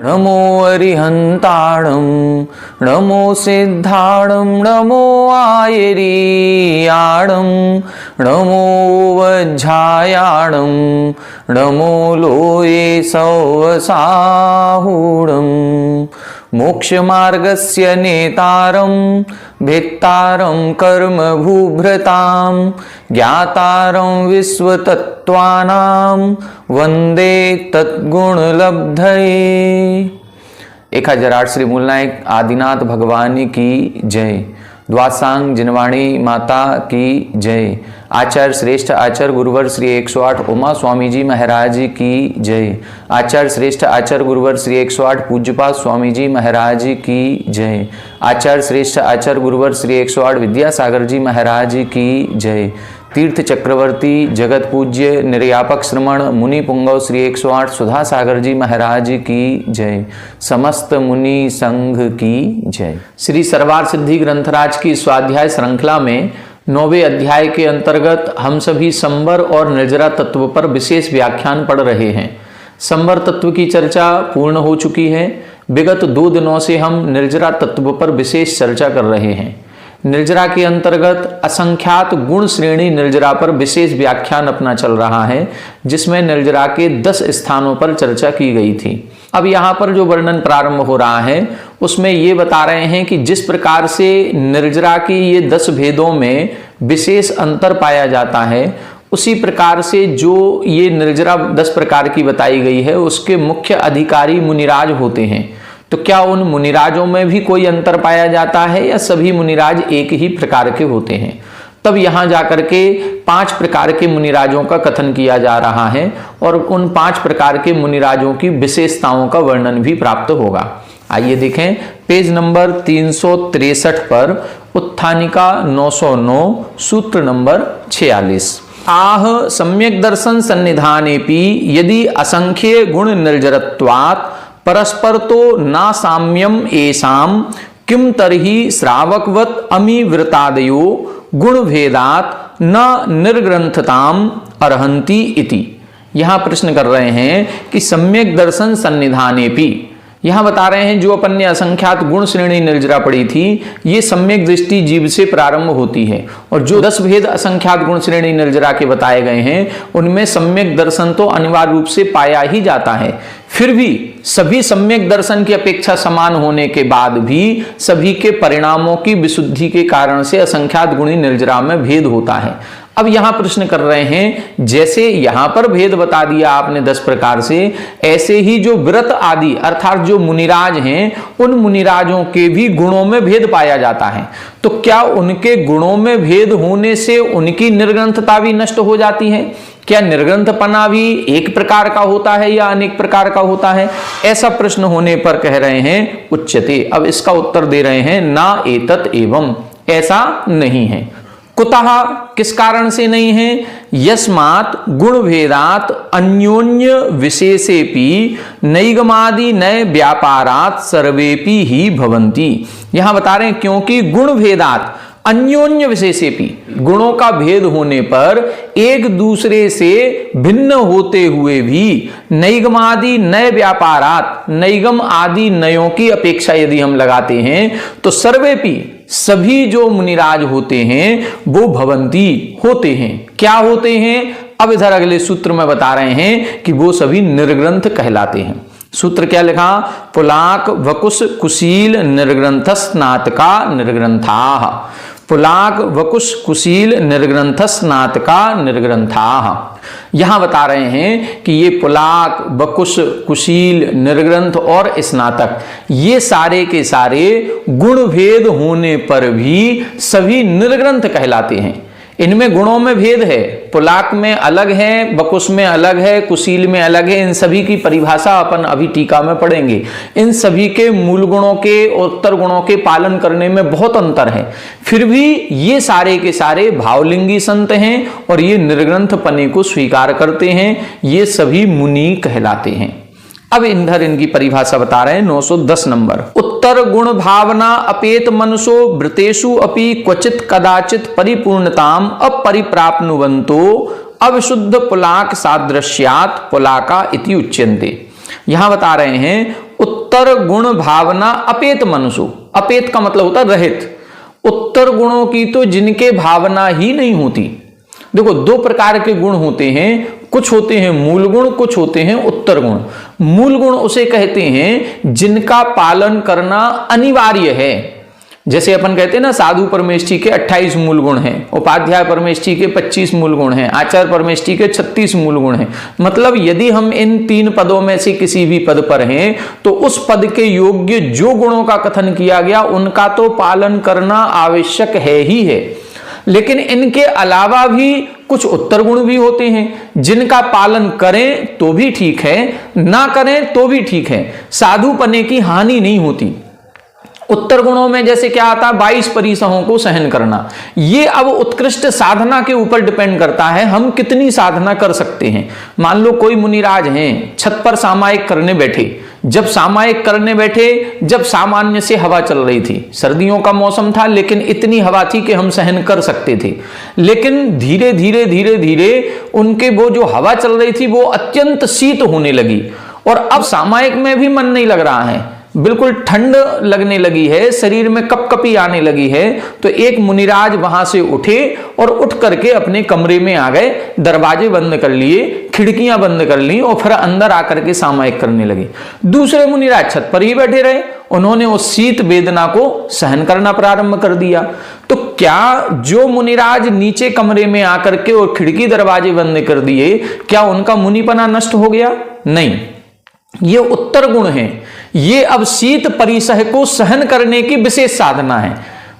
नमो अरिहंताणं नमो सिद्धाणं नमो आयरीयाणं नमो वज्झायाणं नमो लोये सौवसाहूणं मोक्षमार्गस्य नेतारं भेत्तारं कर्मभूभृतां ज्ञातारं विश्वतत्त्वानां वंदे तद्गुणलब्धये। 1008 श्री मूलनायक आदिनाथ भगवान की जय। द्वासांग जिनवाणी माता की जय। आचार्य श्रेष्ठ आचार्य गुरुवर श्री 108 उमा स्वामी जी महाराज की जय। आचार्य श्रेष्ठ आचार्य गुरुवर श्री 108 पूज्यपाद स्वामी जी महाराज की जय। आचार्य श्रेष्ठ आचार्य गुरुवर श्री 108 विद्यासागर जी महाराज की जय। तीर्थ चक्रवर्ती जगत पूज्य निर्यापक श्रमण मुनि पुंगव श्री 108 सुधा सागर जी महाराज की जय। समस्त मुनि संघ की जय। श्री सरवार सिद्धि ग्रंथराज की स्वाध्याय श्रृंखला में 9वें अध्याय के अंतर्गत हम सभी संवर और निर्जरा तत्व पर विशेष व्याख्यान पढ़ रहे हैं। संवर तत्व की चर्चा पूर्ण हो चुकी है। विगत 2 दिनों से हम निर्जरा तत्व पर विशेष चर्चा कर रहे हैं। निर्जरा के अंतर्गत असंख्यात गुण श्रेणी निर्जरा पर विशेष व्याख्यान अपना चल रहा है, जिसमें निर्जरा के 10 स्थानों पर चर्चा की गई थी। अब यहाँ पर जो वर्णन प्रारंभ हो रहा है उसमें ये बता रहे हैं कि जिस प्रकार से निर्जरा की ये 10 भेदों में विशेष अंतर पाया जाता है, उसी प्रकार से जो ये निर्जरा 10 प्रकार की बताई गई है उसके मुख्य अधिकारी मुनिराज होते हैं। तो क्या उन मुनिराजों में भी कोई अंतर पाया जाता है या सभी मुनिराज एक ही प्रकार के होते हैं? तब यहाँ जाकर के 5 प्रकार के मुनिराजों का कथन किया जा रहा है और उन 5 प्रकार के मुनिराजों की विशेषताओं का वर्णन भी प्राप्त होगा। आइए देखें पेज नंबर 363 पर उत्थानिका 909 सूत्र नंबर 46। आह सम्यक दर्शन सन्निधानेपि यदि असंख्य गुण निर्जरत्वात् परस्पर तो ना साम्यम एषाम किम तरहि श्रावकवत अमिवृतादयो गुण भेदात न निर्ग्रंथताम अर्हन्ति इति। यहाँ प्रश्न कर रहे हैं कि सम्यक दर्शन सन्निधानेपि, यहाँ बता रहे हैं जो अपन ने असंख्यात गुण श्रेणी निर्जरा पढ़ी थी, ये सम्यक दृष्टि जीव से प्रारंभ होती है और जो 10 भेद असंख्यात गुण श्रेणी निर्जरा के बताए गए हैं उनमें सम्यक दर्शन तो अनिवार्य रूप से पाया ही जाता है। फिर भी सभी सम्यक दर्शन की अपेक्षा समान होने के बाद भी सभी के परिणामों की विशुद्धि के कारण से असंख्यात गुणी निर्जरा में भेद होता है। अब यहां प्रश्न कर रहे हैं, जैसे यहां पर भेद बता दिया आपने 10 प्रकार से, ऐसे ही जो व्रत आदि अर्थात जो मुनिराज हैं उन मुनिराजों के भी गुणों में भेद पाया जाता है। तो क्या उनके गुणों में भेद होने से उनकी निर्ग्रंथता भी नष्ट हो जाती है? क्या निर्ग्रंथपना भी एक प्रकार का होता है या अनेक प्रकार का होता है? ऐसा प्रश्न होने पर कह रहे हैं उच्यते। अब इसका उत्तर दे रहे हैं ना एतत् एवं, ऐसा नहीं है। कुतः, किस कारण से नहीं है? यस्मात् गुण भेदात अन्योन्य विशेषेपि नैगमादि नय व्यापारात सर्वेपि ही भवन्ति। यहां बता रहे हैं क्योंकि गुण भेदात अन्योन्य विशेषेपि, गुणों का भेद होने पर एक दूसरे से भिन्न होते हुए भी नैगमादि नय व्यापारात, नैगम आदि नयों की अपेक्षा यदि हम लगाते हैं तो सर्वेपि, सभी जो मुनिराज होते हैं वो भवंती होते हैं। क्या होते हैं? अब इधर अगले सूत्र में बता रहे हैं कि वो सभी निर्ग्रंथ कहलाते हैं। सूत्र क्या लिखा? पुलाक वकुश कुशील निर्ग्रंथस्नातका निर्ग्रंथाः। पुलाक वकुश कुशील निर्ग्रंथस्नातका निर्ग्रंथाः। यहां बता रहे हैं कि ये पुलाक वकुश कुशील निर्ग्रंथ और स्नातक, ये सारे के सारे गुण भेद होने पर भी सभी निर्ग्रंथ कहलाते हैं। इनमें गुणों में भेद है, पुलाक में अलग है, बकुस में अलग है, कुशील में अलग है। इन सभी की परिभाषा अपन अभी टीका में पढ़ेंगे। इन सभी के मूल गुणों के उत्तर गुणों के पालन करने में बहुत अंतर है। फिर भी ये सारे के सारे भावलिंगी संत हैं और ये निर्ग्रंथ पने को स्वीकार करते हैं। ये सभी मुनि कहलाते हैं। अब इधर इनकी परिभाषा बता रहे हैं 910 नंबर। उत्तर गुण भावना अपेत मनुषो वृतेषु अपि क्वचित कदाचित परिपूर्णताम अपरिप्राप्नुवन्तो अविशुद्ध पुलाक सादृश्यात पुलाका इति उच्यन्ते। यहां बता रहे हैं उत्तर गुण भावना अपेत मनुषो, अपेत का मतलब होता रहित, उत्तर गुणों की तो जिनके भावना ही नहीं होती। देखो दो प्रकार के गुण होते हैं, कुछ होते हैं मूल गुण, कुछ होते हैं उत्तर गुण। मूल गुण उसे कहते हैं जिनका पालन करना अनिवार्य है। जैसे अपन कहते हैं ना, साधु परमेष्ठी के 28 मूल गुण हैं, उपाध्याय परमेष्ठी के 25 मूल गुण हैं, आचार्य परमेष्ठी के 36 मूल गुण हैं। मतलब यदि हम इन 3 पदों में से किसी भी पद पर हैं तो उस पद के योग्य जो गुणों का कथन किया गया उनका तो पालन करना आवश्यक है ही है। लेकिन इनके अलावा भी कुछ उत्तर गुण भी होते हैं जिनका पालन करें तो भी ठीक है, ना करें तो भी ठीक है, साधु पने की हानि नहीं होती। उत्तर गुणों में जैसे क्या आता है, 22 परिसहों को सहन करना। ये अब उत्कृष्ट साधना के ऊपर डिपेंड करता है, हम कितनी साधना कर सकते हैं। मान लो कोई मुनिराज हैं, छत पर सामायिक करने बैठे, जब सामायिक करने बैठे, जब सामान्य से हवा चल रही थी, सर्दियों का मौसम था लेकिन इतनी हवा थी कि हम सहन कर सकते थे। लेकिन धीरे धीरे धीरे धीरे उनके वो जो हवा चल रही थी वो अत्यंत शीत होने लगी और अब सामायिक में भी मन नहीं लग रहा है, बिल्कुल ठंड लगने लगी है, शरीर में कपकपी आने लगी है। तो एक मुनिराज वहां से उठे और उठ करके अपने कमरे में आ गए, दरवाजे बंद कर लिए, खिड़कियां बंद कर ली और फिर अंदर आकर के सामायिक करने लगे। दूसरे मुनिराज छत पर ही बैठे रहे, उन्होंने उस शीत वेदना को सहन करना प्रारंभ कर दिया। तो क्या जो मुनिराज नीचे कमरे में आकर के और खिड़की दरवाजे बंद कर दिए, क्या उनका मुनिपना नष्ट हो गया? नहीं, ये उत्तर गुण है। ये अब शीत परिसह को सहन करने की विशेष साधना है।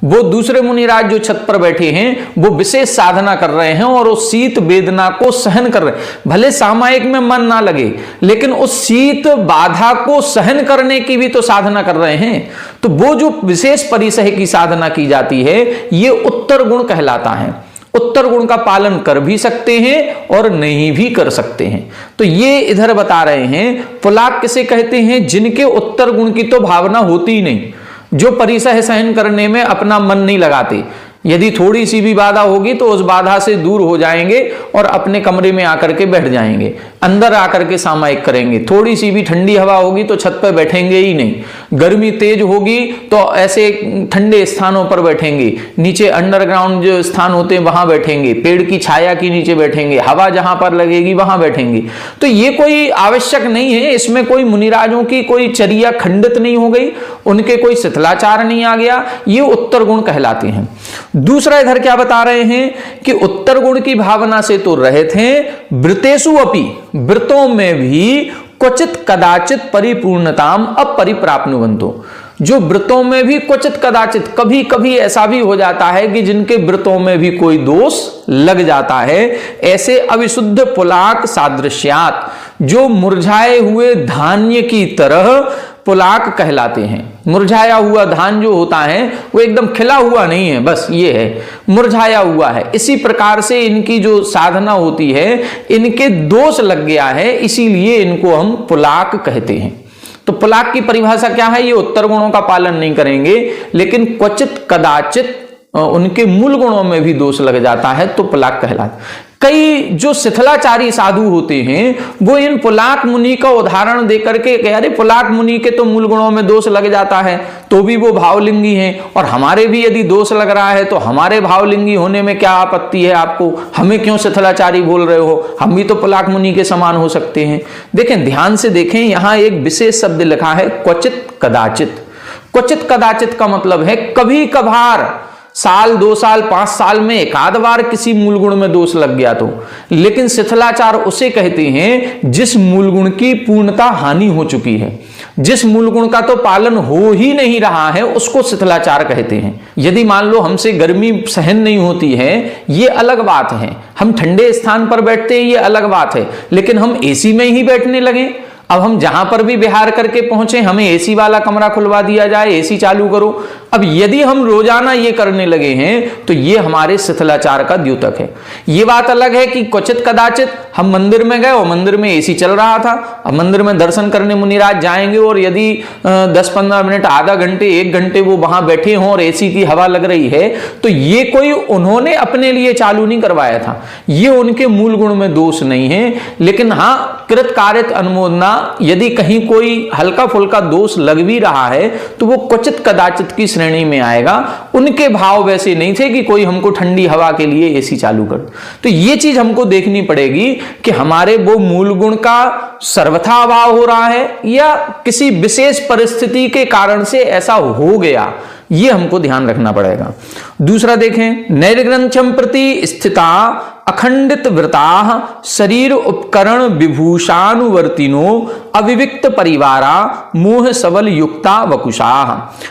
वो दूसरे मुनिराज जो छत पर बैठे हैं वो विशेष साधना कर रहे हैं और उस शीत वेदना को सहन कर रहे हैं। भले सामायिक में मन ना लगे लेकिन उस शीत बाधा को सहन करने की भी तो साधना कर रहे हैं। तो वो जो विशेष परिसह की साधना की जाती है ये उत्तर गुण कहलाता है। उत्तर गुण का पालन कर भी सकते हैं और नहीं भी कर सकते हैं। तो ये इधर बता रहे हैं पुलाक किसे कहते हैं, जिनके उत्तर गुण की तो भावना होती ही नहीं, जो परिसह सहन करने में अपना मन नहीं लगाते। यदि थोड़ी सी भी बाधा होगी तो उस बाधा से दूर हो जाएंगे और अपने कमरे में आकर के बैठ जाएंगे, अंदर आकर के सामायिक करेंगे। थोड़ी सी भी ठंडी हवा होगी तो छत पर बैठेंगे ही नहीं, गर्मी तेज होगी तो ऐसे ठंडे स्थानों पर बैठेंगे, नीचे अंडरग्राउंड जो स्थान होते हैं वहां बैठेंगे, पेड़ की छाया के नीचे बैठेंगे, हवा जहां पर लगेगी वहां बैठेंगे। तो ये कोई आवश्यक नहीं है, इसमें कोई मुनिराजों की कोई चर्या खंडित नहीं हो गई, उनके कोई शिथिलाचार नहीं आ गया, ये उत्तर गुण कहलाते हैं। दूसरा इधर क्या बता रहे हैं कि उत्तर गुण की भावना से तो रहित हैं, वृतेषु अपि, वृतों में भी क्वचित कदाचित परिपूर्णताम अपरिप्राप्नुवन्तो। जो व्रतों में भी क्वचित कदाचित कभी कभी ऐसा भी हो जाता है कि जिनके व्रतों में भी कोई दोष लग जाता है, ऐसे अविशुद्ध पुलाक सादृश्यात, जो मुरझाए हुए धान्य की तरह पुलाक कहलाते हैं। मुरझाया हुआ धान जो होता है वो एकदम खिला हुआ नहीं है, बस ये है मुरझाया हुआ है। इसी प्रकार से इनकी जो साधना होती है इनके दोष लग गया है, इसीलिए इनको हम पुलाक कहते हैं। तो पुलाक की परिभाषा क्या है, ये उत्तर गुणों का पालन नहीं करेंगे लेकिन क्वचित कदाचित उनके मूल गुणों में भी दोष लग जाता है तो पुलाक कहलाता। कई जो शिथिलाचारी साधु होते हैं वो इन पुलाक मुनि का उदाहरण देकर के कह रहे पुलाक मुनि के तो मूल गुणों में दोष लग जाता है तो भी वो भावलिंगी हैं, और हमारे भी यदि दोष लग रहा है तो हमारे भावलिंगी होने में क्या आपत्ति है आपको, हमें क्यों शिथिलाचारी बोल रहे हो, हम भी तो पुलाक मुनि के समान हो सकते हैं। देखें, ध्यान से देखें, यहां एक विशेष शब्द लिखा है क्वचित कदाचित। क्वचित कदाचित का मतलब है कभी कभार, साल 2 साल 5 साल में एक आध बार किसी मूल गुण में दोष लग गया तो। लेकिन शिथिलाचार उसे कहते हैं जिस मूल गुण की पूर्णता हानि हो चुकी है, जिस मूल गुण का तो पालन हो ही नहीं रहा है उसको शिथिलाचार कहते हैं। यदि मान लो हमसे गर्मी सहन नहीं होती है, ये अलग बात है, हम ठंडे स्थान पर बैठते हैं, ये अलग बात है, लेकिन हम एसी में ही बैठने लगे। अब हम जहां पर भी विहार करके पहुंचे, हमें एसी वाला कमरा खुलवा दिया जाए, एसी चालू करो। अब यदि हम रोजाना ये करने लगे हैं तो ये हमारे शिथिलाचार का द्योतक है। ये बात अलग है कि क्वचित कदाचित हम मंदिर में गए और मंदिर में एसी चल रहा था, अब मंदिर में दर्शन करने मुनिराज जाएंगे और यदि 10-15 मिनट, आधा घंटे, 1 घंटे वो वहां बैठे हों और एसी की हवा लग रही है, तो ये कोई उन्होंने अपने लिए चालू नहीं करवाया था, ये उनके मूल गुण में दोष नहीं है। लेकिन हाँ, कृत कारित अनुमोदना, यदि कहीं कोई हल्का फुल्का दोष लग भी रहा है तो वो क्वचित कदाचित की श्रेणी में आएगा। उनके भाव वैसे नहीं थे कि कोई हमको ठंडी हवा के लिए एसी चालू कर। तो ये चीज हमको देखनी पड़ेगी कि हमारे वो मूल गुण का सर्वथा अभाव हो रहा है या किसी विशेष परिस्थिति के कारण से ऐसा हो गया, ये हमको ध्यान रखना पड़ेगा। दूसरा देखें, नैर्ग्रंथ्यम प्रति स्थिता अखंडित व्रता शरीर उपकरण विभूषानुवर्तिनो अविविक्त परिवारा मोह सबल युक्ता वकुशा।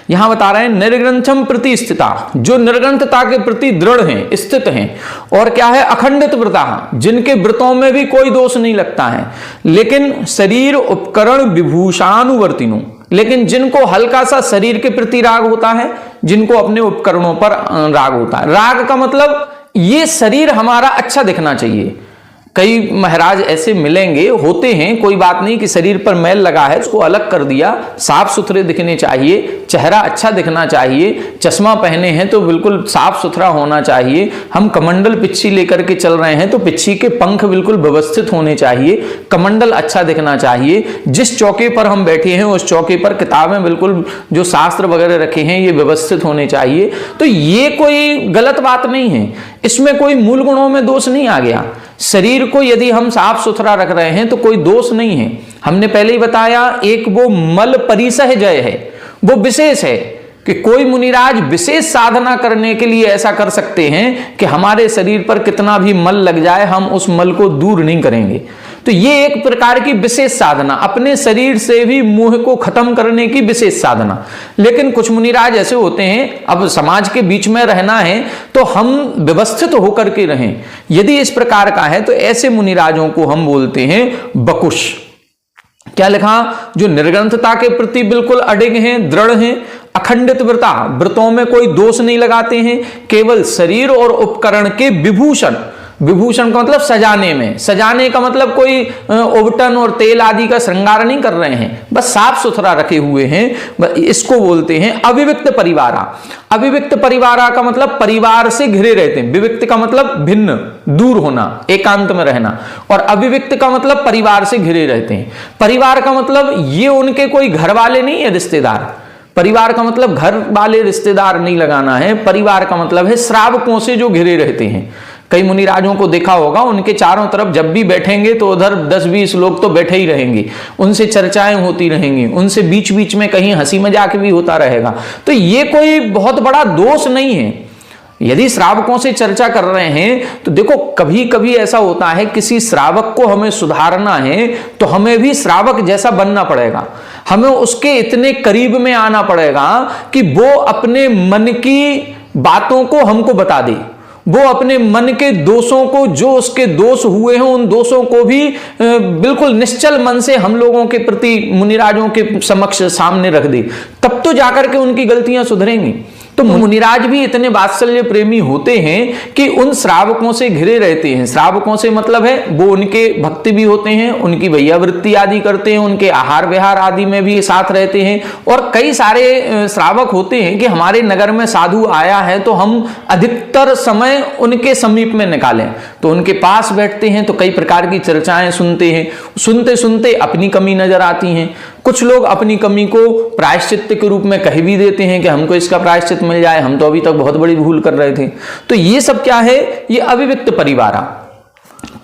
यहां बता रहे हैं निर्ग्रंथम प्रति स्थिता, जो निर्ग्रंथता के प्रति दृढ़ हैं, स्थित हैं, और क्या है, अखंडित व्रता, जिनके व्रतों में भी कोई दोष नहीं लगता है, लेकिन शरीर उपकरण विभूषानुवर्तिनो, लेकिन जिनको हल्का सा शरीर के प्रति राग होता है, जिनको अपने उपकरणों पर राग होता है। राग का मतलब ये शरीर हमारा अच्छा दिखना चाहिए। कई महाराज ऐसे मिलेंगे, होते हैं, कोई बात नहीं कि शरीर पर मैल लगा है उसको अलग कर दिया, साफ सुथरे दिखने चाहिए, चेहरा अच्छा दिखना चाहिए, चश्मा पहने हैं तो बिल्कुल साफ सुथरा होना चाहिए, हम कमंडल पिच्छी लेकर के चल रहे हैं तो पिच्छी के पंख बिल्कुल व्यवस्थित होने चाहिए, कमंडल अच्छा दिखना चाहिए, जिस चौके पर हम बैठे हैं उस चौके पर किताबें बिल्कुल जो शास्त्र वगैरह रखे हैं ये व्यवस्थित होने चाहिए। तो ये कोई गलत बात नहीं है, इसमें कोई मूल गुणों में दोष नहीं आ गया। शरीर को यदि हम साफ सुथरा रख रहे हैं तो कोई दोष नहीं है। हमने पहले ही बताया, एक वो मल परिसह जय है, वो विशेष है कि कोई मुनिराज विशेष साधना करने के लिए ऐसा कर सकते हैं कि हमारे शरीर पर कितना भी मल लग जाए हम उस मल को दूर नहीं करेंगे। तो ये एक प्रकार की विशेष साधना, अपने शरीर से भी मोह को खत्म करने की विशेष साधना। लेकिन कुछ मुनिराज ऐसे होते हैं, अब समाज के बीच में रहना है तो हम व्यवस्थित होकर के रहें, यदि इस प्रकार का है तो ऐसे मुनिराजों को हम बोलते हैं बकुश। क्या लिखा, जो निर्ग्रंथता के प्रति बिल्कुल अडिग हैं, दृढ़ हैं, अखंडित व्रता, व्रतों में कोई दोष नहीं लगाते हैं, केवल शरीर और उपकरण के विभूषण, विभूषण का मतलब सजाने में, सजाने का मतलब कोई ओवटन और तेल आदि का श्रृंगार नहीं कर रहे हैं, बस साफ सुथरा रखे हुए हैं, इसको बोलते हैं अविविक्त परिवारा। अविविक्त परिवारा का मतलब परिवार से घिरे रहते हैं, विविक्त का मतलब भिन्न, दूर होना, एकांत में रहना, और अविविक्त का मतलब परिवार से घिरे रहते हैं। परिवार का मतलब ये उनके कोई घर वाले नहीं है, रिश्तेदार। परिवार का मतलब घर वाले रिश्तेदार नहीं लगाना है, परिवार का मतलब है श्रावकों से जो घिरे रहते हैं। कई मुनिराजों को देखा होगा, उनके चारों तरफ जब भी बैठेंगे तो उधर 10-20 लोग तो बैठे ही रहेंगे, उनसे चर्चाएं होती रहेंगी, उनसे बीच बीच में कहीं हंसी मजाक भी होता रहेगा। तो ये कोई बहुत बड़ा दोष नहीं है। यदि श्रावकों से चर्चा कर रहे हैं तो देखो, कभी कभी ऐसा होता है किसी श्रावक को हमें सुधारना है तो हमें भी श्रावक जैसा बनना पड़ेगा, हमें उसके इतने करीब में आना पड़ेगा कि वो अपने मन की बातों को हमको बता दे, वो अपने मन के दोषों को, जो उसके दोष हुए हैं उन दोषों को भी बिल्कुल निश्चल मन से हम लोगों के प्रति मुनिराजों के समक्ष सामने रख दे, तब तो जाकर के उनकी गलतियां सुधरेंगी। तो मुनिराज भी इतने वात्सल्य प्रेमी होते हैं कि उन श्रावकों से घिरे रहते हैं। श्रावकों से मतलब है वो उनके भक्ति भी होते हैं, उनकी वैयावृत्ति आदि करते हैं, उनके आहार विहार आदि में भी साथ रहते हैं। और कई सारे श्रावक होते हैं कि हमारे नगर में साधु आया है तो हम अधिकतर समय उनके समीप में निकालें, तो उनके पास बैठते हैं, तो कई प्रकार की चर्चाएं सुनते हैं, सुनते सुनते अपनी कमी नजर आती हैं। कुछ लोग अपनी कमी को प्रायश्चित के रूप में कह भी देते हैं कि हमको इसका प्रायश्चित मिल जाए, हम तो अभी तक बहुत बड़ी भूल कर रहे थे। तो ये सब क्या है, ये अविविक्त परिवारा,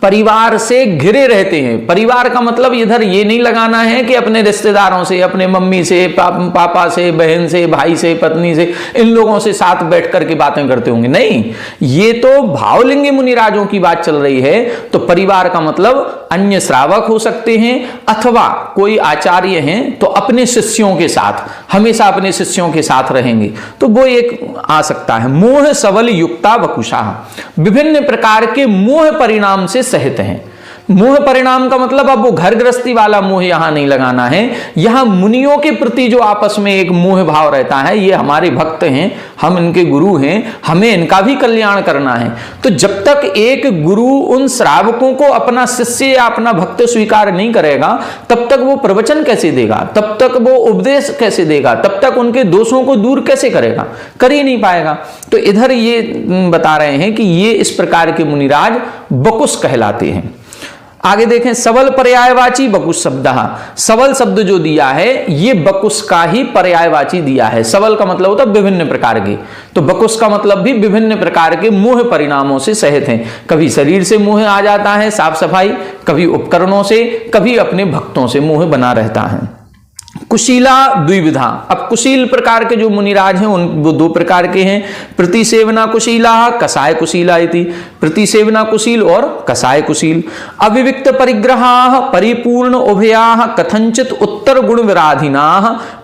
परिवार से घिरे रहते हैं। परिवार का मतलब इधर ये नहीं लगाना है कि अपने रिश्तेदारों से, अपने मम्मी से, पापा से, बहन से, भाई से, पत्नी से, इन लोगों से साथ बैठ करके बातें करते होंगे, नहीं, ये तो भावलिंगी मुनिराजों की बात चल रही है। तो परिवार का मतलब अन्य श्रावक हो सकते हैं, अथवा कोई आचार्य हैं तो अपने शिष्यों के साथ, हमेशा अपने शिष्यों के साथ रहेंगे, तो वो एक आ सकता है। मोह सबल युक्ता वकुशा, विभिन्न प्रकार के मोह परिणाम से सहित हैं। मोह परिणाम का मतलब अब वो घर गृहस्थी वाला मोह यहां नहीं लगाना है, यहां मुनियों के प्रति जो आपस में एक मोह भाव रहता है, ये हमारे भक्त हैं, हम इनके गुरु हैं, हमें इनका भी कल्याण करना है। तो जब तक एक गुरु उन श्रावकों को अपना शिष्य या अपना भक्त स्वीकार नहीं करेगा, तब तक वो प्रवचन कैसे देगा, तब तक वो उपदेश कैसे देगा, तब तक उनके दोषों को दूर कैसे करेगा, कर ही नहीं पाएगा। तो इधर ये बता रहे हैं कि ये इस प्रकार के मुनिराज बकुश कहलाते हैं। आगे देखें, सबल पर्यायवाची बकुश शब्द, सबल शब्द जो दिया है ये बकुश का ही पर्यायवाची दिया है। सबल का मतलब होता है विभिन्न प्रकार के, तो बकुश का मतलब भी विभिन्न प्रकार के मोह परिणामों से सहित हैं। कभी शरीर से मोह आ जाता है, साफ सफाई, कभी उपकरणों से, कभी अपने भक्तों से मोह बना रहता है। कुशीला द्विविधा, अब कुशील प्रकार के जो मुनिराज हैं उन वो दो प्रकार के हैं। प्रतिसेवना कुशीला, कसाय कुशीला इति, प्रतिसेवना कुशील और कसाय कुशील। अविविक्त परिग्रहा परिपूर्ण उभया कथंचित उत्तर गुण विराधिना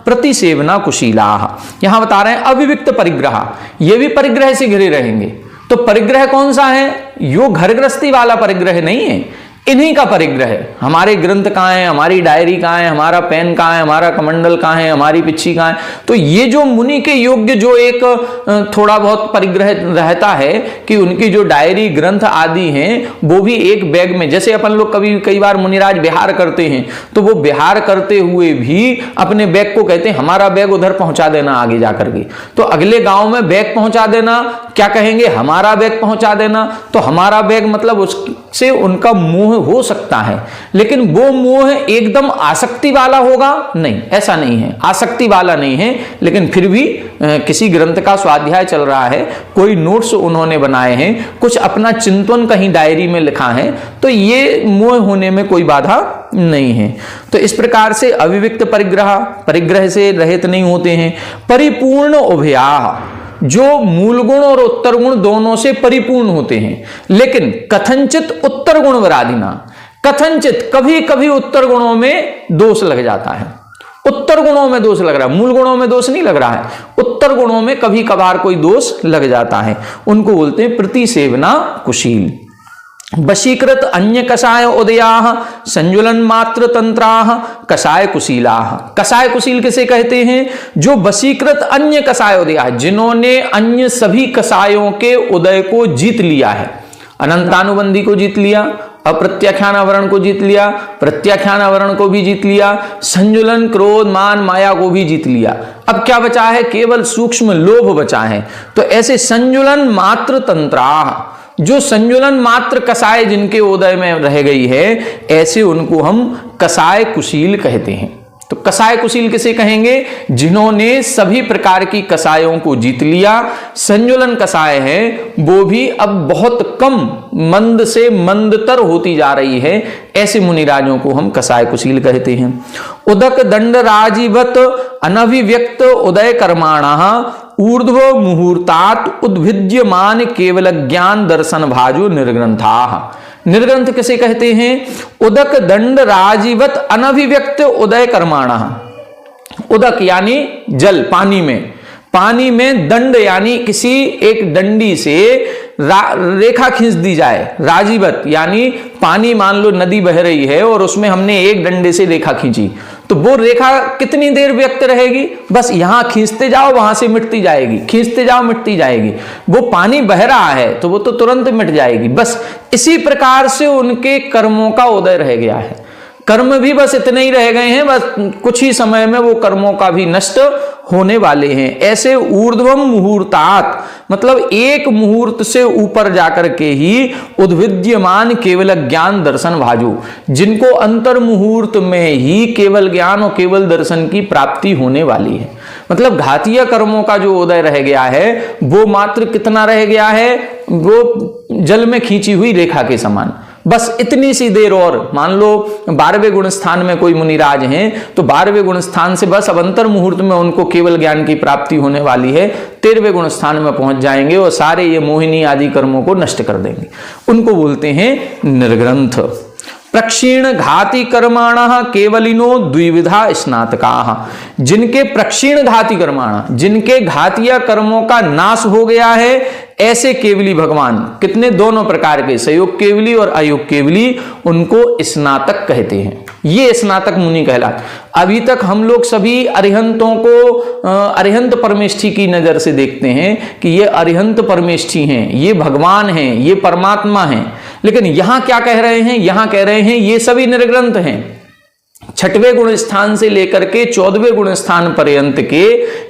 प्रतिसेवना कुशीला। यहां बता रहे हैं अविविक्त परिग्रह, ये भी परिग्रह से घिरे रहेंगे। तो परिग्रह कौन सा है? यो घर गृहस्थी वाला परिग्रह नहीं है, इन्हीं का परिग्रह है। हमारे ग्रंथ कहाँ है, हमारी डायरी कहाँ है, हमारा पेन कहाँ है, हमारा कमंडल कहाँ है, हमारी पिच्छी कहाँ है। तो ये जो मुनि के योग्य जो एक थोड़ा बहुत परिग्रह रहता है कि उनकी जो डायरी ग्रंथ आदि हैं वो भी एक बैग में, जैसे अपन लोग कभी कई बार मुनिराज बिहार करते हैं तो वो बिहार करते हुए भी अपने बैग को कहते हैं हमारा बैग उधर पहुंचा देना आगे जाकर के। तो अगले गांव में बैग पहुंचा देना, क्या कहेंगे? हमारा बैग पहुंचा देना। तो हमारा बैग मतलब उससे उनका मोह हो सकता है, लेकिन वो मोह एकदम आसक्ति वाला होगा नहीं, ऐसा नहीं है, आसक्ति वाला नहीं है। लेकिन फिर भी किसी ग्रंथ का स्वाध्याय चल रहा है, कोई नोट्स उन्होंने बनाए हैं, कुछ अपना चिंतन कहीं डायरी में लिखा है, तो ये मोह होने में कोई बाधा नहीं है। तो इस प्रकार से अविविक्त परिग्रह, परिग्रह से रहित नहीं होते हैं। परिपूर्ण उभया, जो मूल गुण और उत्तर गुण दोनों से परिपूर्ण होते हैं, लेकिन कथंचित उत्तर गुण विराधिना, कथंचित कभी कभी उत्तर गुणों में दोष लग जाता है। उत्तर गुणों में दोष लग रहा है, मूल गुणों में दोष नहीं लग रहा है, उत्तर गुणों में कभी कभार कोई दोष लग जाता है। उनको बोलते हैं प्रतिसेवना कुशील। वशीकृत अन्य कषाय उदया संजुलन मात्र तंत्रा कषाय कुशीला। कषाय कुशील किसे कहते हैं? जो वशीकृत अन्य कषाय उदया, जिन्होंने अन्य सभी कषायों के उदय को जीत लिया है। अनंतानुबंधी को जीत लिया, अप्रत्याख्यान आवरण को जीत लिया, प्रत्याख्यान आवरण को भी जीत लिया, संजुलन क्रोध मान माया को भी जीत लिया। अब क्या बचा है? केवल सूक्ष्म लोभ बचा है। तो ऐसे संजुलन मात्र तंत्रा, जो संजुलन मात्र कसाय जिनके उदय में रह गई है, ऐसे उनको हम कसाय कुशील कहते हैं। तो कसाय कुशील किसे कहेंगे? जिन्होंने सभी प्रकार की कसायों को जीत लिया। संजुलन कसाय है वो भी अब बहुत कम, मंद से मंदतर होती जा रही है, ऐसे मुनिराजों को हम कसाय कुशील कहते हैं। उदक दंड राजीवत अनभिव्यक्त उदय कर्माणः ऊर्ध्व मुहूर्तात उद्भिद्यमान केवल ज्ञान दर्शन भाजो निर्ग्रंथा। निर्ग्रंथ किसे कहते हैं? उदक दंड राजीवत अनभिव्यक्त उदय कर्माणः। उदक यानी जल, पानी में, पानी में दंड यानी किसी एक डंडी से रेखा खींच दी जाए। राजीवत यानी पानी, मान लो नदी बह रही है और उसमें हमने एक डंडे से रेखा खींची, तो वो रेखा कितनी देर व्यक्त रहेगी? बस यहां खींचते जाओ वहां से मिटती जाएगी, खींचते जाओ मिटती जाएगी। वो पानी बह रहा है तो वो तो तुरंत मिट जाएगी। बस इसी प्रकार से उनके कर्मों का उदय रह गया है। कर्म भी बस इतने ही रह गए हैं, बस कुछ ही समय में वो कर्मों का भी नष्ट होने वाले हैं। ऐसे ऊर्ध्वम मुहूर्तात, मतलब एक मुहूर्त से ऊपर जाकर के ही उद्भिद्यमान केवल ज्ञान दर्शन भाजो, जिनको अंतर मुहूर्त में ही केवल ज्ञान और केवल दर्शन की प्राप्ति होने वाली है। मतलब घातीय कर्मों का जो उदय रह गया है वो मात्र कितना रह गया है? वो जल में खींची हुई रेखा के समान। बस इतनी सी देर और, मान लो 12वें गुण स्थान में कोई मुनिराज हैं तो 12वें गुण स्थान से बस अब अंतर मुहूर्त में उनको केवल ज्ञान की प्राप्ति होने वाली है। 13वें गुण स्थान में पहुंच जाएंगे और सारे ये मोहिनी आदि कर्मों को नष्ट कर देंगे। उनको बोलते हैं निर्ग्रंथ। प्रक्षीण घाती कर्माणः केवलिनो द्विविधा स्नातकाः, जिनके प्रक्षीण घाती कर्माणः, जिनके घातिया कर्मों का नाश हो गया है, ऐसे केवली भगवान, कितने, दोनों प्रकार के, सयोग केवली और अयोग केवली, उनको स्नातक कहते हैं। ये स्नातक मुनि कहलाते। अभी तक हम लोग सभी अरिहंतों को अरिहंत परमेष्ठी की नजर से देखते हैं कि ये अरिहंत परमेष्ठी हैं, ये भगवान हैं, ये परमात्मा हैं, लेकिन यहां क्या कह रहे हैं, यहां कह रहे हैं ये सभी निर्ग्रंथ हैं। 6वें गुण स्थान से लेकर के 14वें गुण स्थान पर्यंत के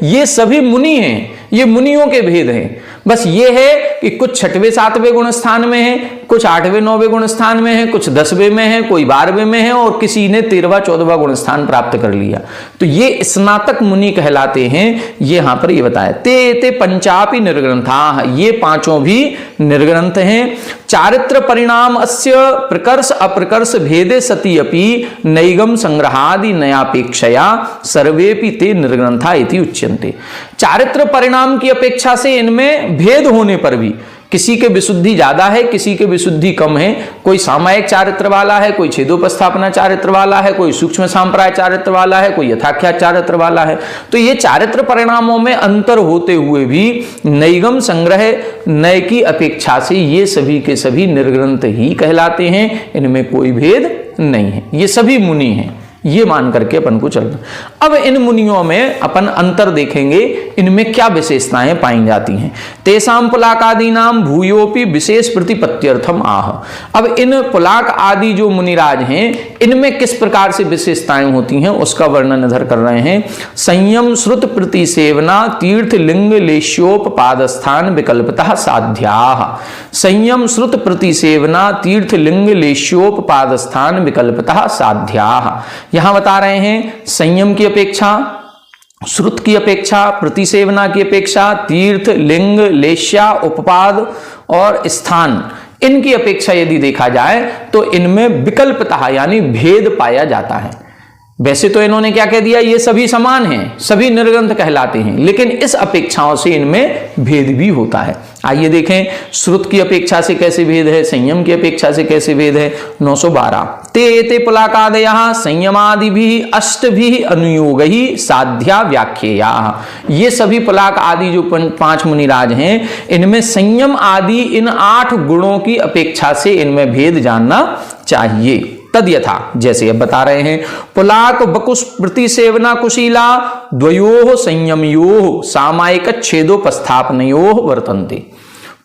ये सभी मुनि हैं, ये मुनियों के भेद हैं। बस ये है कि कुछ 6वें 7वें गुण स्थान में है, कुछ 8वें 9वें गुण स्थान में है, कुछ 10वें में है, कोई 12वें में है, और किसी ने 13वां 14वां गुण स्थान प्राप्त कर लिया। तो ये स्नातक मुनि कहलाते हैं। ये यहां पर ये बताया, ते पंचापि निर्ग्रंथा, ये पांचों भी निर्ग्रंथ हैं। चारित्र परिणाम अस्य प्रकर्ष अप्रकर्ष भेदे सति अपि नैगम संग्रहादि नयापेक्षया सर्वेपि ते निर्ग्रंथा इति उच्यन्ते। चारित्र परिणाम की अपेक्षा से इनमें भेद होने पर भी, किसी के विशुद्धि ज्यादा है, किसी के विशुद्धि कम है, कोई सामायिक चारित्र वाला है, कोई छेदोपस्थापना चारित्र वाला है, कोई सूक्ष्म सांप्राय चारित्र वाला है, कोई यथाख्यात चारित्र वाला है। तो ये चारित्र परिणामों में अंतर होते हुए भी नैगम संग्रह नय की अपेक्षा से ये सभी के सभी निर्ग्रंथ ही कहलाते हैं, इनमें कोई भेद नहीं है, ये सभी मुनि हैं, ये मान करके अपन को चलना। अब इन मुनियों में अपन अंतर देखेंगे, इनमें क्या विशेषताएं पाई जाती हैं। तेसाम पुलाकादि नाम भूयोपि विशेष प्रतिपत्त्यर्थम आह। अब इन पुलाक आदि जो मुनिराज हैं, इनमें किस प्रकार से विशेषताएं होती हैं उसका वर्णन इधर कर रहे हैं। संयम श्रुत प्रति सेवना तीर्थ लिंग लेश्योपपादस्थान विकल्पतः साध्याः। संयम श्रुत प्रति सेवना तीर्थ लिंग लेश्योपपादस्थान विकल्पतः साध्याः। यहां बता रहे हैं संयम की अपेक्षा, श्रुत की अपेक्षा, प्रतिसेवना की अपेक्षा, तीर्थ लिंग लेश्या उपपाद और स्थान, इनकी अपेक्षा यदि देखा जाए तो इनमें विकल्पतः यानी भेद पाया जाता है। वैसे तो इन्होंने क्या कह दिया, ये सभी समान हैं, सभी निर्ग्रंथ कहलाते हैं, लेकिन इस अपेक्षाओं से इनमें भेद भी होता है। आइए देखें श्रुत की अपेक्षा से कैसे भेद है, संयम की अपेक्षा से कैसे भेद है। 912 ते पुलाकादयः संयमादिभिः अष्टभिः अनुयोगैः साध्या व्याख्येयाः। ये सभी पुलाक आदि जो 5 मुनिराज हैं, इनमें संयम आदि इन 8 गुणों की अपेक्षा से इनमें भेद जानना चाहिए। तद यथा, जैसे अब बता रहे हैं, पुलाक बकुश प्रतिसेवना कुशीला द्वयोः संयमयोः सामायिक छेदोपस्थापनयोः वर्तन्ते।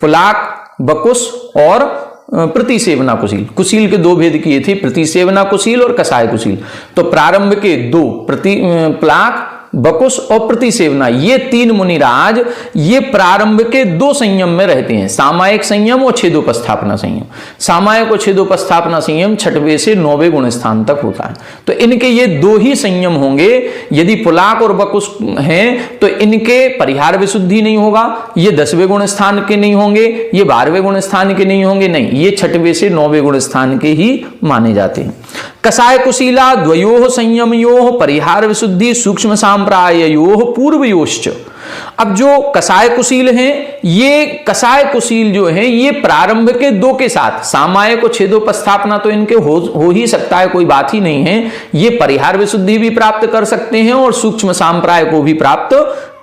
पुलाक बकुश और प्रतिसेवना कुशील, कुशील के 2 भेद किए थे, प्रतिसेवना कुशील और कसाय कुशील। तो प्रारंभ के 2 पुलाक बकुश और प्रतिसेवना, ये 3 मुनिराज ये प्रारंभ के 2 संयम में रहते हैं, सामायिक संयम और छेदोपस्थापना संयम। सामायिक और छेदोपस्थापना संयम 6वें से 9वें गुण स्थान तक होता है। तो इनके ये 2 ही संयम होंगे। यदि पुलाक और बकुश हैं तो इनके परिहार विशुद्धि नहीं होगा, ये 10वें गुण स्थान के नहीं होंगे, ये 12वें गुण स्थान के नहीं होंगे, नहीं, ये 6वें से 9वें गुण स्थान के ही माने जाते हैं। कसाय कुशीला द्वयोः संयमयोः परिहार विशुद्धि सूक्ष्म सांप्राययोः पूर्वयोश्च। अब जो कसाय कुशील हैं, ये कसाय कुशील जो हैं, ये प्रारंभ के 2 के साथ सामायिक और छेदोपस्थापना तो इनके हो ही सकता है, कोई बात ही नहीं है। ये परिहार विशुद्धि भी प्राप्त कर सकते हैं और सूक्ष्म सांप्राय को भी प्राप्त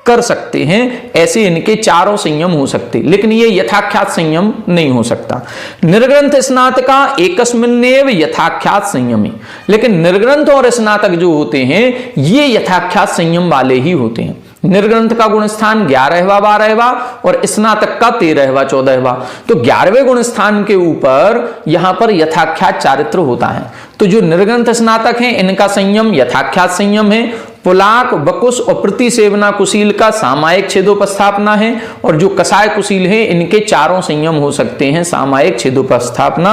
कर सकते हैं। ऐसे इनके 4 संयम हो सकते, लेकिन ये यथाख्यात संयम नहीं हो सकता। निर्ग्रंथ स्नातका एकस्मिन्नेव यथाख्यात संयमी, लेकिन निर्ग्रंथ और स्नातक जो होते हैं ये यथाख्यात संयम वाले ही होते हैं। निर्ग्रंथ का गुण स्थान 11वां 12वां और स्नातक का 13वां 14वां। तो 11वें गुण स्थान के ऊपर यहां पर यथाख्यात चारित्र होता है। तो जो निर्ग्रंथ स्नातक हैं इनका संयम यथाख्यात संयम है। पुलाक बकुश और प्रतिसेवना कुशील का सामायिक छेदोपस्थापना है, और जो कसाय कुशील है इनके 4 संयम हो सकते हैं, सामायिक छेदोपस्थापना,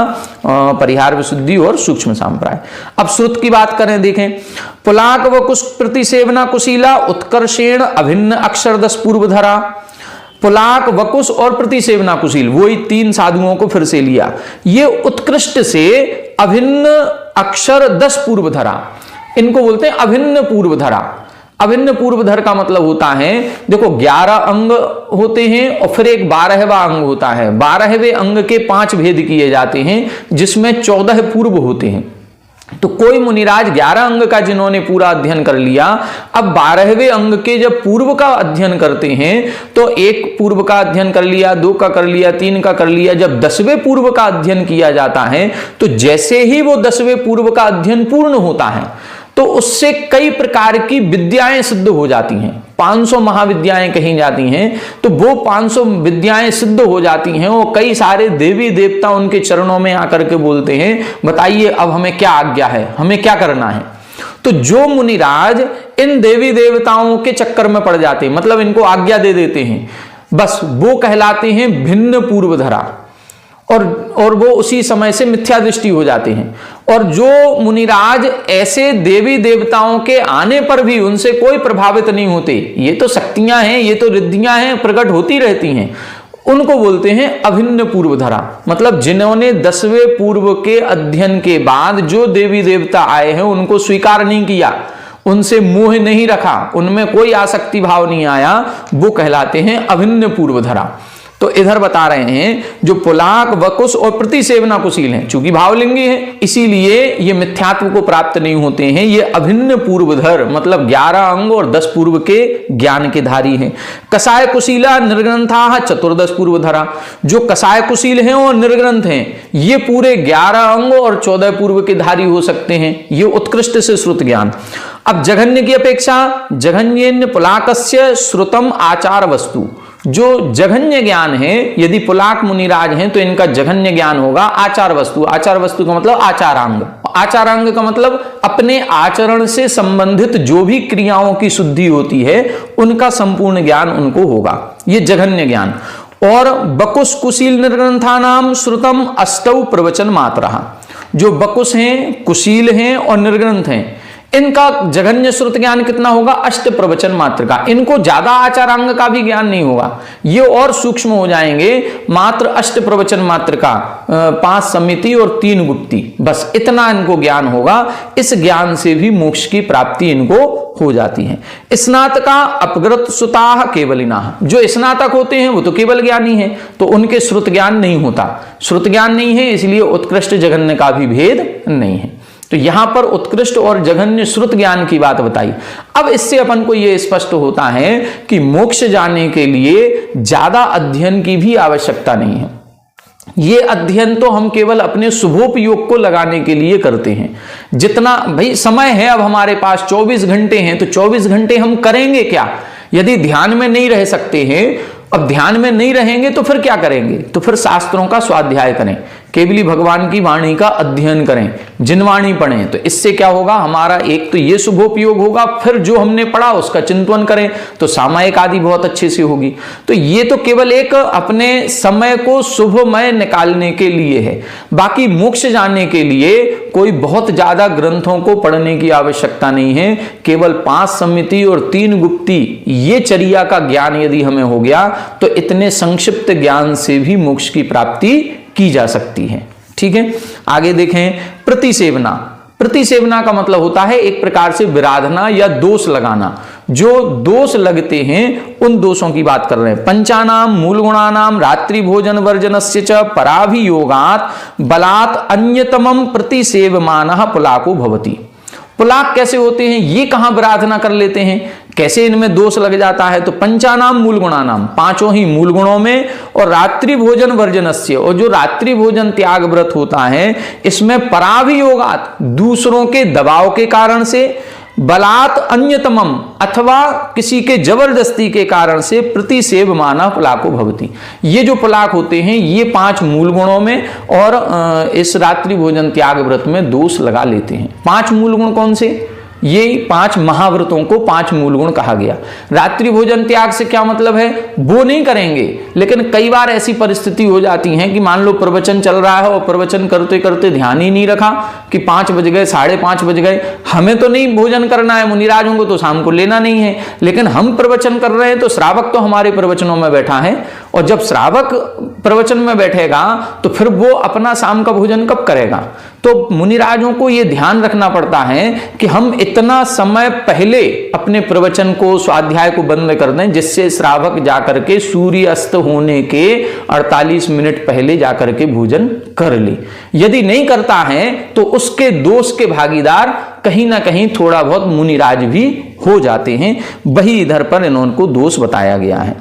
परिहार विशुद्धि और सूक्ष्म सांप्राय। अब श्रुत की बात करें, देखें, पुलाक बकुश प्रतिसेवना कुशीला उत्कर्षेण अभिन्न अक्षरदश पूर्वधरा। पुलाक वकुश और प्रतिसेवना कुशील, वही 3 साधुओं को फिर से लिया, ये उत्कृष्ट से अभिन्न अक्षर 10 पूर्वधरा, इनको बोलते हैं अभिन्न पूर्वधरा। अभिन्न पूर्वधर का मतलब होता है, देखो 11 अंग होते हैं और फिर एक 12वां अंग होता है। 12वें अंग के 5 भेद किए जाते हैं जिसमें 14 पूर्व होते हैं। तो कोई मुनिराज 11 अंग का जिन्होंने पूरा अध्ययन कर लिया, अब 12वें अंग के जब पूर्व का अध्ययन करते हैं तो एक पूर्व का अध्ययन कर लिया, 2 का कर लिया, 3 का कर लिया, जब 10वें पूर्व का अध्ययन किया जाता है तो जैसे ही वो 10वें पूर्व का अध्ययन पूर्ण होता है तो उससे कई प्रकार की विद्याएं सिद्ध हो जाती हैं। 500 महाविद्याएं कही जाती हैं, तो वो 500 विद्याएं सिद्ध हो जाती हैं और कई सारे देवी देवता उनके चरणों में आकर के बोलते हैं बताइए अब हमें क्या आज्ञा है, हमें क्या करना है। तो जो मुनिराज इन देवी देवताओं के चक्कर में पड़ जाते हैं, मतलब इनको आज्ञा दे देते हैं, बस वो कहलाते हैं भिन्न पूर्वधरा और वो उसी समय से मिथ्या दृष्टि हो जाते हैं। और जो मुनिराज ऐसे देवी देवताओं के आने पर भी उनसे कोई प्रभावित नहीं होते, ये तो शक्तियां हैं, ये तो रिद्धियां हैं, प्रकट होती रहती हैं, उनको बोलते हैं अभिन्न पूर्वधरा। मतलब जिन्होंने 10वें पूर्व के अध्ययन के बाद जो देवी देवता आए हैं उनको स्वीकार नहीं किया, उनसे मोह नहीं रखा, उनमें कोई आसक्ति भाव नहीं आया, वो कहलाते हैं अभिन्न पूर्वधरा। तो इधर बता रहे हैं जो पुलाक, वकुश और प्रतिसेवना कुशील हैं, चूंकि भावलिंगी है इसीलिए ये मिथ्यात्व को प्राप्त नहीं होते हैं, ये अभिन्न पूर्वधर मतलब 11 अंग और 10 पूर्व के ज्ञान के धारी हैं। कसाय कुशीला निर्ग्रंथा चतुर्दश पूर्वधरा, जो कसाय कुशील हैं और निर्ग्रंथ हैं ये पूरे 11 अंग और 14 पूर्व के धारी हो सकते हैं, ये उत्कृष्ट से श्रुत ज्ञान। अब जघन्य की अपेक्षा जघन्य पुलाकस्य श्रुतम आचार वस्तु, जो जघन्य ज्ञान है, यदि पुलाक मुनिराज हैं तो इनका जघन्य ज्ञान होगा आचार वस्तु। आचार वस्तु का मतलब आचारांग, आचारांग का मतलब अपने आचरण से संबंधित जो भी क्रियाओं की शुद्धि होती है उनका संपूर्ण ज्ञान उनको होगा, ये जघन्य ज्ञान। और बकुश कुशील निर्ग्रंथा नाम श्रुतम अष्टौ प्रवचन मात्रः, जो बकुश हैं, कुशील हैं और निर्ग्रंथ हैं, इनका जघन्य श्रुत ज्ञान कितना होगा, 8 प्रवचन मात्र का। इनको ज्यादा आचारांग का भी ज्ञान नहीं होगा, ये और सूक्ष्म हो जाएंगे, मात्र 8 प्रवचन मात्र का, 5 समिति और 3 गुप्ती, बस इतना इनको ज्ञान होगा। इस ज्ञान से भी मोक्ष की प्राप्ति इनको हो जाती है। स्नातका अपग्रत सुताः केवलिनाः, जो स्नातक होते हैं वो तो केवल ज्ञानी है, तो उनके श्रुत ज्ञान नहीं होता, श्रुत ज्ञान नहीं है इसलिए उत्कृष्ट जघन्य का भी भेद नहीं है। तो यहां पर उत्कृष्ट और जघन्य श्रुत ज्ञान की बात बताई। अब इससे अपन को यह स्पष्ट होता है कि मोक्ष जाने के लिए ज्यादा अध्ययन की भी आवश्यकता नहीं है। ये अध्ययन तो हम केवल अपने शुभोपयोग को लगाने के लिए करते हैं। जितना भाई समय है अब हमारे पास 24 घंटे हैं, तो 24 घंटे हम करेंगे क्या? यदि ध्यान में नहीं रह सकते हैं, अब ध्यान में नहीं रहेंगे तो फिर क्या करेंगे? तो फिर शास्त्रों का स्वाध्याय करें, केवली भगवान की वाणी का अध्ययन करें, जिनवाणी पढ़ें। तो इससे क्या होगा, हमारा एक तो ये शुभोपयोग होगा, फिर जो हमने पढ़ा उसका चिंतन करें तो सामायिक आदि बहुत अच्छे से होगी। तो ये तो केवल एक अपने समय को शुभमय निकालने के लिए है। बाकी मोक्ष जाने के लिए कोई बहुत ज्यादा ग्रंथों को पढ़ने की आवश्यकता नहीं है। केवल 5 समिति और 3 गुप्ती ये चर्या का ज्ञान यदि हमें हो गया तो इतने संक्षिप्त ज्ञान से भी मोक्ष की प्राप्ति की जा सकती है। ठीक है, आगे देखें। प्रतिसेवना, प्रतिसेवना का मतलब होता है एक प्रकार से विराधना या दोष लगाना। जो दोष लगते हैं उन दोषों की बात कर रहे हैं। पंचानाम मूल गुणानाम रात्रि भोजन वर्जनस्य च पराभियोगात बलात् अन्यतमम प्रतिसेवमानः पुलाको भवति। पुलाक कैसे होते हैं, ये कहां विराधना कर लेते हैं, कैसे इनमें दोष लग जाता है? तो पंचानाम मूल गुणानाम, 5 ही मूल गुणों में, और रात्रि भोजन वर्जनस्य, और जो रात्रि भोजन त्याग व्रत होता है इसमें पराभियोगात, दूसरों के दबाव के कारण से, बलात् अन्यतमम, अथवा किसी के जबरदस्ती के कारण से प्रतिसेवमानः पुलाको भवति। ये जो पुलाक होते हैं ये 5 मूल गुणों में और इस रात्रि भोजन त्याग व्रत में दोष लगा लेते हैं। 5 मूल गुण कौन से? ये 5 महाव्रतों को 5 मूल गुण कहा गया। रात्रि भोजन त्याग से क्या मतलब है, वो नहीं करेंगे, लेकिन कई बार ऐसी परिस्थिति हो जाती है कि मान लो प्रवचन चल रहा है और प्रवचन करते करते ध्यान ही नहीं रखा कि 5 बज गए, 5:30 बज गए, हमें तो नहीं भोजन करना है, मुनिराजों को तो शाम को लेना नहीं है, लेकिन हम प्रवचन कर रहे हैं तो श्रावक तो हमारे प्रवचनों में बैठा है और जब श्रावक प्रवचन में बैठेगा तो फिर वो अपना शाम का भोजन कब करेगा। तो मुनिराजों को ये ध्यान रखना पड़ता है कि हम इतना समय पहले अपने प्रवचन को, स्वाध्याय को बंद कर दें, जिससे श्रावक जाकर के सूर्य अस्त होने के 48 मिनट पहले जाकर के भोजन कर ले। यदि नहीं करता है तो उसके दोष के भागीदार कहीं ना कहीं थोड़ा बहुत मुनिराज भी हो जाते हैं। वही इधर पर इन्होंने को दोष बताया गया है।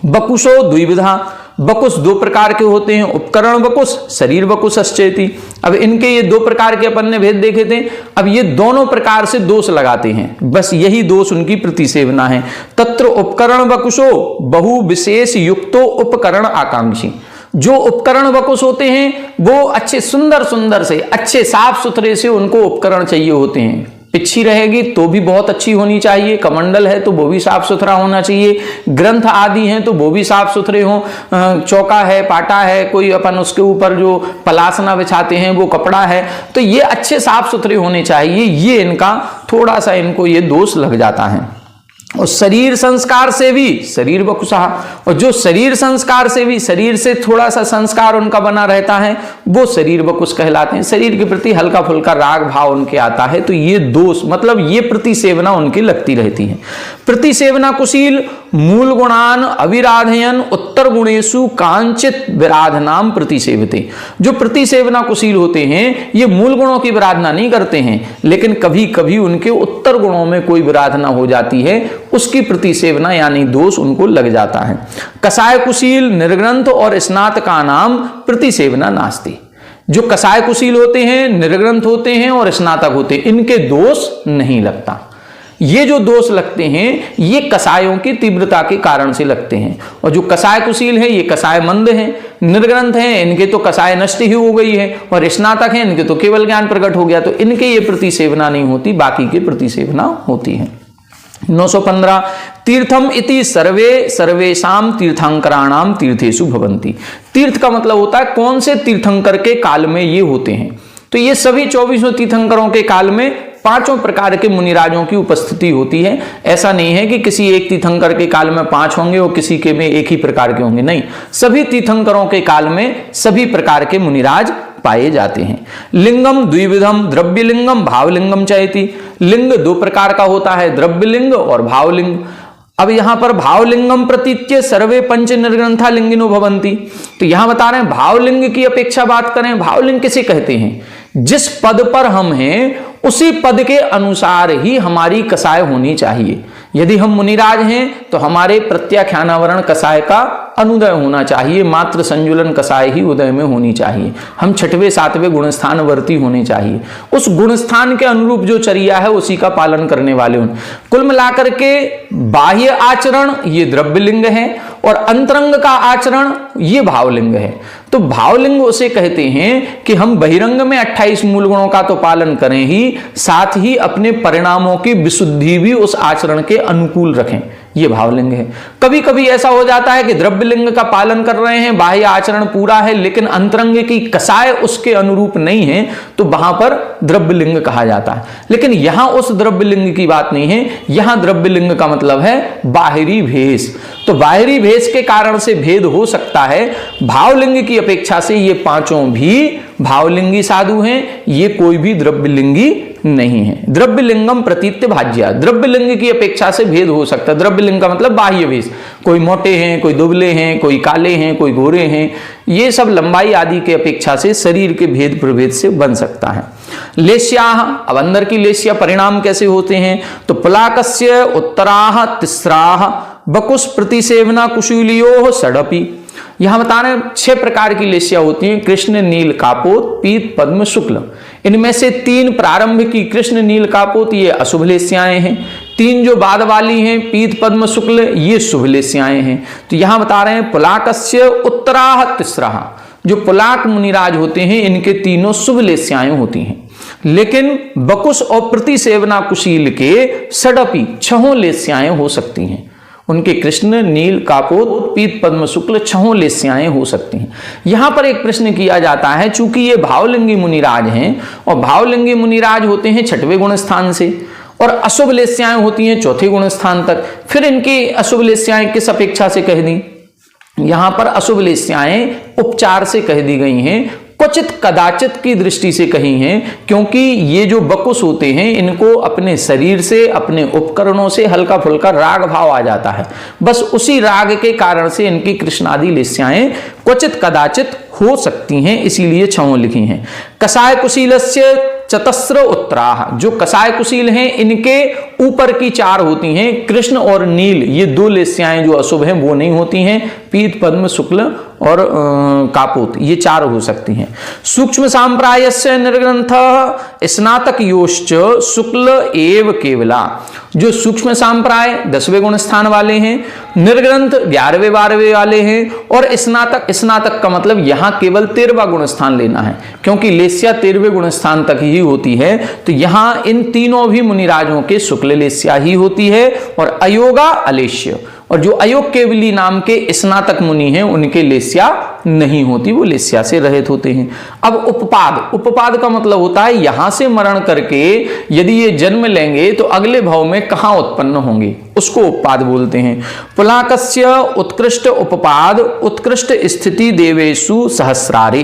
बकुशो द्विविधा, बकुश दो प्रकार के होते हैं, उपकरण बकुश, शरीर बकुशश्चेति। अब इनके ये दो प्रकार के अपन ने भेद देखे थे। अब ये दोनों प्रकार से दोष लगाते हैं, बस यही दोष उनकी प्रतिसेवना है। तत्र उपकरण बकुशो बहु विशेष युक्तो उपकरण आकांक्षी। जो उपकरण बकुश होते हैं वो अच्छे सुंदर से, अच्छे साफ सुथरे से उनको उपकरण चाहिए होते हैं। पिच्छी रहेगी तो भी बहुत अच्छी होनी चाहिए, कमंडल है तो वो भी साफ सुथरा होना चाहिए, ग्रंथ आदि हैं तो वो भी साफ सुथरे हों, चौका है, पाटा है, कोई अपन उसके ऊपर जो पलासना बिछाते हैं वो कपड़ा है, तो ये अच्छे साफ सुथरे होने चाहिए। ये इनका थोड़ा सा इनको ये दोष लग जाता है। और शरीर संस्कार से भी शरीर बकुशा, और जो शरीर संस्कार से भी, शरीर से थोड़ा सा संस्कार उनका बना रहता है, वो शरीर बकुश कहलाते हैं। शरीर के प्रति हल्का फुल्का राग भाव उनके आता है, तो ये दोष मतलब ये प्रतिसेवना उनकी लगती रहती है। प्रतिसेवना कुशील मूल गुणान अविराधयन उत्तर गुणेशु कांचित विराधनाम प्रतिसेवते। जो प्रतिसेवना कुशील होते हैं ये मूल गुणों की विराधना नहीं करते हैं, लेकिन कभी कभी उनके उत्तर गुणों में कोई विराधना हो जाती है, उसकी प्रतिसेवना यानी दोष उनको लग जाता है। कसाय कुशील निर्ग्रंथ और स्नातका नाम प्रतिसेवना नास्ति। जो कसाय कुशील होते हैं, निर्ग्रंथ होते हैं और स्नातक होते हैं, इनके दोष नहीं लगता। ये जो दोष लगते हैं ये कसायों की तीव्रता के कारण से लगते हैं। और जो कसाय कुशील है ये कसाय मंद हैं, निर्ग्रंथ हैं, इनके तो कसाय नष्ट ही हो गई है, और स्नातक हैं इनके तो केवल ज्ञान प्रकट हो गया, तो इनके ये प्रतिसेवना नहीं होती, बाकी की प्रतिसेवना होती है। 915 तीर्थम इति सर्वे सर्वेशाम तीर्थंकराणाम तीर्थेषु भवन्ति। तीर्थ का मतलब होता है कौन से तीर्थंकर के काल में ये होते हैं। तो ये सभी 24 तीर्थंकरों के काल में पांचों प्रकार के मुनिराजों की उपस्थिति होती है। ऐसा नहीं है कि किसी एक तीर्थंकर के काल में 5 होंगे और किसी के में एक ही प्रकार के होंगे, नहीं, सभी तीर्थंकरों के काल में सभी प्रकार के मुनिराज पाए जाते हैं। लिंगम द्विविधम द्रव्य लिंगम भावलिंगम चैति। लिंग दो प्रकार का होता है, द्रव्य लिंग और भावलिंग। अब यहां पर भावलिंगम प्रतीत्य सर्वे पंच निर्ग्रंथा लिंगिनो भवंती। तो यहां बता रहे हैं भावलिंग की अपेक्षा बात करें, भावलिंग किसे कहते हैं, जिस पद पर हम हैं उसी पद के अनुसार ही हमारी कसाय होनी चाहिए। यदि हम मुनिराज हैं तो हमारे प्रत्याख्यानावरण कसाय का अनुदय होना चाहिए, मात्र संजुलन कसाय ही उदय में होनी चाहिए। हम 6वें 7वें गुणस्थान वर्ती होने चाहिए, उस गुणस्थान के अनुरूप जो चर्या है उसी का पालन करने वाले हों। कुल मिलाकर के बाह्य आचरण ये द्रव्यलिंग है और अंतरंग का आचरण ये भावलिंग है। तो भावलिंग उसे कहते हैं कि हम बहिरंग में 28 मूल गुणों का तो पालन करें ही, साथ ही अपने परिणामों की विशुद्धि भी उस आचरण के अनुकूल रखें, ये भावलिंग है। कभी कभी ऐसा हो जाता है कि द्रव्यलिंग का पालन कर रहे हैं, बाह्य आचरण पूरा है, लेकिन अंतरंग की कसाय उसके अनुरूप नहीं है, तो वहां पर द्रव्यलिंग कहा जाता है। लेकिन यहां उस द्रव्यलिंग की बात नहीं है, यहां द्रव्यलिंग का मतलब है बाहरी भेष। तो बाहरी भेष के कारण से भेद हो सकता है। भावलिंग की अपेक्षा से ये पांचों भी भावलिंगी साधु हैं, ये कोई भी द्रव्यलिंगी नहीं है। द्रव्यलिंगम प्रतीत्य भाज्या, द्रव्यलिंग की अपेक्षा से भेद हो सकता है। द्रव्यलिंग का मतलब बाह्य भेष, कोई मोटे हैं, कोई दुबले हैं, कोई काले हैं, कोई गोरे हैं, ये सब लंबाई आदि के अपेक्षा से शरीर के भेद प्रभेद से बन सकता है। लेस्याह, अब अंदर की लेस्या परिणाम कैसे होते हैं, तो पुलाकस्य उत्तराह तिस्राह बकुश प्रतिसेवना कुशूलियो षडपि। यहां बता रहे हैं 6 प्रकार की लेस्या होती हैं, कृष्ण नील कापोत पीत पद्म शुक्ल। इनमें से 3 प्रारंभ की कृष्ण नील कापोत ये अशुभ लेस्याएं हैं, 3 जो बाद वाली हैं पीत पद्म शुक्ल ये शुभ लेस्याएं हैं। तो यहां बता रहे हैं पुलाकस्य उत्तराह तिस्राह, जो पुलाक मुनिराज होते हैं इनके तीनों शुभ लेस्याएं होती हैं। लेकिन बकुश और प्रतिसेवना कुशील के षडपि 6 लेस्याएं हो सकती हैं। उनके कृष्ण नील कापोत पीत पद्म शुक्ल 6 लेस्याएं हो सकती हैं। यहां पर एक प्रश्न किया जाता है, चूंकि ये भावलिंगी मुनिराज हैं और भावलिंगी मुनिराज होते हैं 6वें गुण स्थान से, और अशुभ लेस्याएं होती हैं 4थे गुण स्थान तक, फिर इनकी अशुभ लेस्याएं किस अपेक्षा से कह दी। यहां पर अशुभ लेस्याएं उपचार से कह दी गई हैं, क्वचित कदाचित की दृष्टि से कही हैं, क्योंकि ये जो बकुस होते हैं इनको अपने शरीर से, अपने उपकरणों से हल्का फुल्का राग भाव आ जाता है। बस उसी राग के कारण से इनकी कृष्णादि लेस्याएं क्वचित कदाचित हो सकती हैं, इसीलिए छहों लिखी हैं। कसाय कुशीलस्य चतस्र उत्तराह, जो कसाय कुशील हैं इनके ऊपर की 4 होती हैं। कृष्ण और नील ये 2 लेस्याएं जो अशुभ हैं वो नहीं होती हैं। पीत, पद्म, शुक्ल और कापोत ये 4 हो सकती हैं। सूक्ष्म सांप्रायस्य निर्ग्रंथ स्नातक योश्च शुक्ल एव केवला, जो सूक्ष्म सांप्राय 10वें गुण स्थान वाले हैं, निर्ग्रंथ 11वें 12वें वाले हैं, और स्नातक का मतलब यहां केवल 13वां गुण स्थान लेना है, क्योंकि लेस्या 13वें गुण स्थान तक ही होती है। तो यहां इन तीनों भी मुनिराजों के शुक्ल लेस्या ही होती है, और अयोगा अलेश्य, और जो अयोग केवली नाम के स्नातक मुनि हैं उनके लेस्या नहीं होती, वो लेस्या से रहित होते हैं। अब उपपाद का मतलब होता है यहां से मरण करके यदि ये जन्म लेंगे तो अगले भाव में कहां उत्पन्न होंगे, उसको उपपाद बोलते हैं। पुलाकस्य उत्कृष्ट उपपाद उत्कृष्ट स्थिति देवेशु सहस्रारे,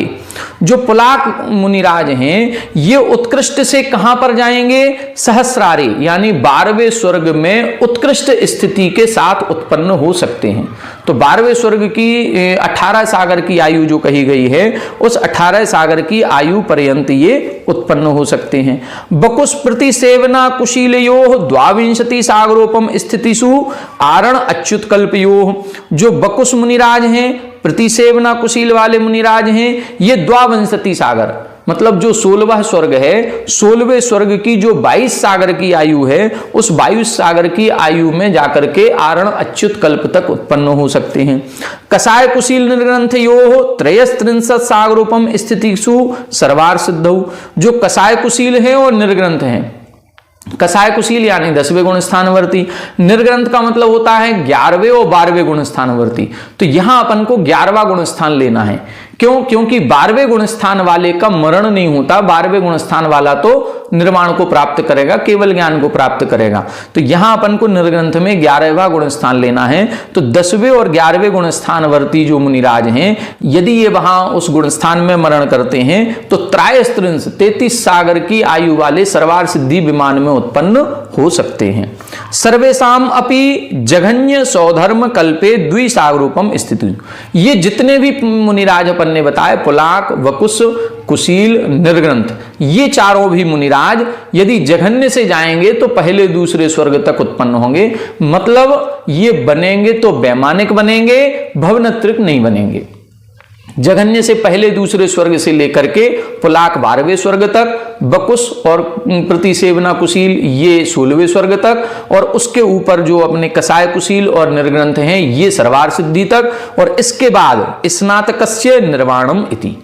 जो पुलाक मुनिराज हैं ये उत्कृष्ट से कहां पर जाएंगे, सहस्रारे यानी 12वें स्वर्ग में उत्कृष्ट स्थिति के साथ उत्पन्न हो सकते हैं। तो 12वें स्वर्ग की 18 सागर की आयु जो कही गई है, उस 18 सागर की आयु पर्यंत ये उत्पन्न हो सकते हैं। बकुस प्रति सेवना कुशीलयो द्वाविंशति सागरोपम स्थितिषु आरण अच्युत कल्पयो, जो बकुस मुनिराज हैं, प्रतिसेवना कुशील वाले मुनिराज हैं, ये द्वाविंशति सागर मतलब जो 16वां स्वर्ग है, 16वें स्वर्ग की जो 22 सागर की आयु है, उस 22 सागर की आयु में जाकर के आरण अच्युत कल्प तक उत्पन्न हो सकते हैं। कसाय कुशील निर्ग्रंथयो त्रयस्त्रिंशत् सागरोपम स्थितिषु सर्वार सिद्धौ, जो कसाय कुशील है और निर्ग्रंथ हैं। कसाय कुशील यानी 10वें गुण स्थानवर्ती, निर्ग्रंथ का मतलब होता है 11वें और 12वें गुण स्थानवर्ती। तो यहां अपन को 11वां गुण स्थान लेना है। क्यों? क्योंकि 12वें गुण स्थान वाले का मरण नहीं होता, 12वें गुण स्थान वाला तो निर्वाण को प्राप्त करेगा, केवल ज्ञान को प्राप्त करेगा। तो यहां अपन को निर्ग्रंथ में 11वां गुण स्थान लेना है। तो 10वें और 11वें गुण स्थानवर्ती जो मुनिराज हैं, यदि ये वहां उस गुण स्थान में मरण करते हैं तो त्रयस्त्रिंश 33 सागर की आयु वाले सर्वार सिद्धि विमान में उत्पन्न हो सकते हैं। सर्वेशाम अपि जघन्य सौधर्म कल्पे द्विसागरूपम स्थिति, ये जितने भी मुनिराज अपन ने बताए, पुलाक, वकुस, कुशील, निर्ग्रंथ, ये चारों भी मुनिराज यदि जघन्य से जाएंगे तो पहले दूसरे स्वर्ग तक उत्पन्न होंगे। मतलब ये बनेंगे तो वैमानिक बनेंगे, भवनत्रिक नहीं बनेंगे। जघन्य से पहले दूसरे स्वर्ग से लेकर के पुलाक 12वें स्वर्ग तक, बकुस और प्रतिसेवना कुशील ये 16वें स्वर्ग तक, और उसके ऊपर जो अपने कसाय कुशील और निर्ग्रंथ हैं ये सर्वार सिद्धि तक, और इसके बाद स्नातकस्य निर्वाणम इति,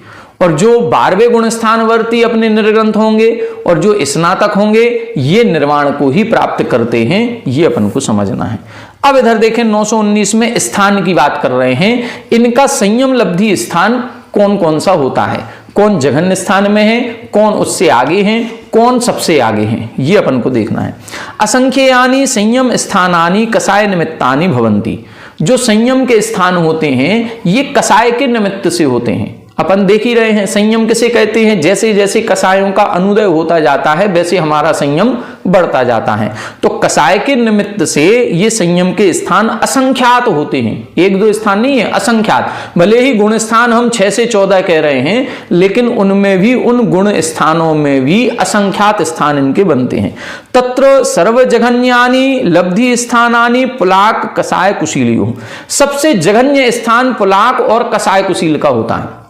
और जो 12वें गुण स्थानवर्ती अपने निर्ग्रंथ होंगे और जो स्नातक होंगे ये निर्वाण को ही प्राप्त करते हैं, ये अपन को समझना है। अब इधर देखें 919 में स्थान की बात कर रहे हैं, इनका संयम लब्धि स्थान कौन कौन सा होता है, कौन जघन्य स्थान में है, कौन उससे आगे हैं, कौन सबसे आगे हैं, ये अपन को देखना है। असंख्यानि संयम स्थानानि कसाय निमित्तानि भवन्ति, जो संयम के स्थान होते हैं ये कसाय के निमित्त से होते हैं। अपन देख ही रहे हैं संयम किसे कहते हैं, जैसे जैसे कसायों का अनुदय होता जाता है वैसे हमारा संयम बढ़ता जाता है। तो कसाय के निमित्त से ये संयम के स्थान असंख्यात होते हैं, 1-2 स्थान नहीं है, असंख्यात। भले ही गुण स्थान हम 6 से 14 कह रहे हैं, लेकिन उनमें भी, उन गुण स्थानों में भी असंख्यात स्थान इनके बनते हैं। तत्र सर्वजघन्यानि लब्धि स्थानानि पुलाक कसाय कुशीलियो, सबसे जघन्य स्थान पुलाक और कसाय कुशील का होता है।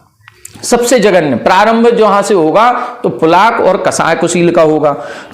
सबसे जघन्य प्रारंभ जहां से होगा तो पुलाक और कसाय कुशील का होगा।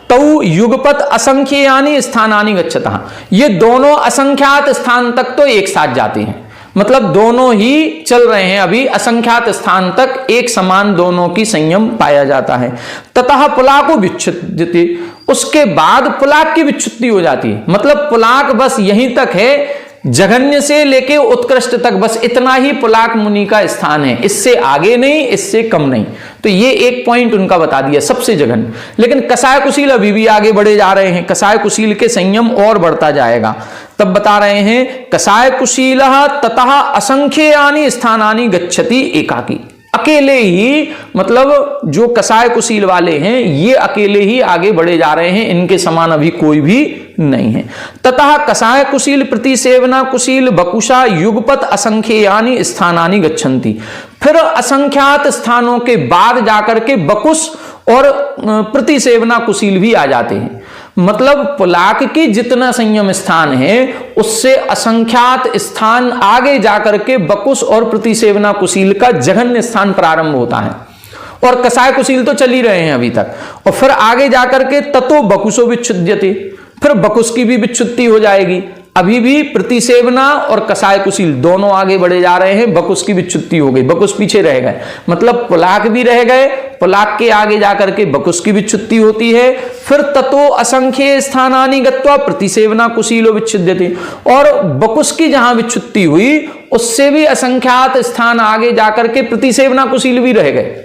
तौ युगपत असंख्यानि स्थानानि गच्छतः, ये दोनों असंख्यात स्थान तक तो एक साथ जाते हैं, मतलब दोनों ही चल रहे हैं अभी, असंख्यात स्थान तक एक समान दोनों की संयम पाया जाता है। ततः पुलाको विच्छुद्धति, उसके बाद पुलाक की विच्छुद्धि हो जाती है, मतलब पुलाक बस यहीं तक है, जघन्य से लेके उत्कृष्ट तक बस इतना ही पुलाक मुनि का स्थान है, इससे आगे नहीं, इससे कम नहीं। तो ये एक पॉइंट उनका बता दिया, सबसे जघन्य। लेकिन कसाय कुशील अभी भी आगे बढ़े जा रहे हैं, कसाय कुशील के संयम और बढ़ता जाएगा। तब बता रहे हैं कसाय कुशीलः ततः असंख्यानि स्थानानि गच्छति एकाकी। अकेले ही, मतलब जो कसाय कुशील वाले हैं ये अकेले ही आगे बढ़े जा रहे हैं, इनके समान अभी कोई भी नहीं है। ततः कसाय कुशील प्रतिसेवना कुशील बकुशा युगपत असंख्यानि स्थानानि गच्छन्ति। फिर असंख्यात स्थानों के बाद जाकर के बकुश और प्रतिसेवना कुशील भी आ जाते हैं। मतलब पुलाक की जितना संयम स्थान है उससे असंख्यात स्थान आगे जाकर के बकुश और प्रतिसेवना कुशील का जघन्य स्थान प्रारंभ होता है। और कसाय कुशील तो चल ही रहे हैं अभी तक, और फिर आगे जाकर के ततो बकुशो विच्छुद्यते, फिर बकुश की भी विच्छुत्ति हो जाएगी। अभी भी प्रतिसेवना और कसाय कुशील दोनों आगे बढ़े जा रहे हैं, बकुश की विच्छुत्ति हो गई, बकुश पीछे रह गए, मतलब पुलाक भी रह गए, पुलाक के आगे जाकर के बकुश की विच्छुत्ति होती है। फिर ततो असंख्य स्थानानि गत्वा प्रतिसेवना कुशीलो विच्छिद्यते, और बकुश की जहां विच्छुत्ति हुई उससे भी असंख्यात स्थान आगे जाकर के प्रतिसेवना कुशील भी रह गए,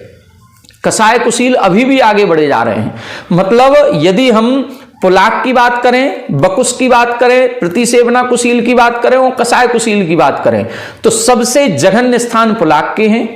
कसाय कुशील अभी भी आगे बढ़े जा रहे हैं। मतलब यदि हम पुलाक की बात करें, बकुश की बात करें, प्रतिसेवना कुशील की बात करें और कसाय कुशील की बात करें तो सबसे जघन्य स्थान पुलाक के हैं,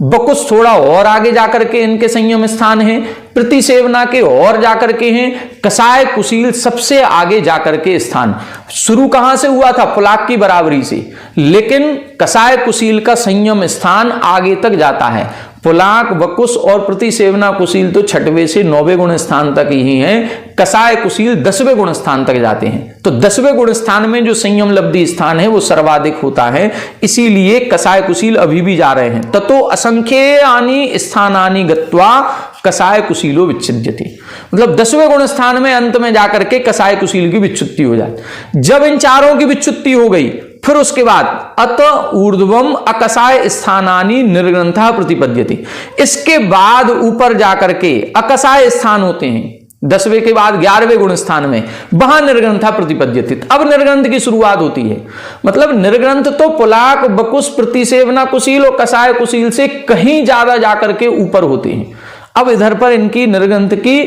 बकुश थोड़ा और आगे जाकर के इनके संयम स्थान हैं, प्रतिसेवना के और जाकर के हैं, कसाय कुशील सबसे आगे जाकर के स्थान। शुरू कहां से हुआ था? पुलाक की बराबरी से, लेकिन कसाय कुशील का संयम स्थान आगे तक जाता है। पुलाक, बकुश और प्रतिसेवना कुशील तो 6वें से 9वें गुण स्थान तक ही हैं, कसाय कुशील 10वें गुण स्थान तक जाते हैं। तो 10वें गुण स्थान में जो संयम लब्धि स्थान है वो सर्वाधिक होता है, इसीलिए कसाय कुशील अभी भी जा रहे हैं। ततो असंख्यानि स्थानानि गत्वा कसाय कुशीलो विच्छिद्यते, मतलब 10वें गुण स्थान में अंत में जाकर के कसाय कुशील की विच्छुत्ति हो जाती। जब इन चारों की विच्छुत्ति हो गई फिर उसके बाद अत ऊर्ध्वम अकसाय स्थानानि निर्ग्रंथा प्रतिपद्यते, इसके बाद ऊपर जाकर के अकसाय स्थान होते हैं 10वें के बाद 11वें गुण स्थान में, वहां निर्ग्रंथा प्रतिपद्यते। अब निर्ग्रंथ की शुरुआत होती है। मतलब निर्ग्रंथ तो पुलाक, बकुश, प्रतिसेवना कुशील और कसाय कुशील से कहीं ज्यादा जाकर के ऊपर होते हैं। अब इधर पर इनकी निर्ग्रंथ की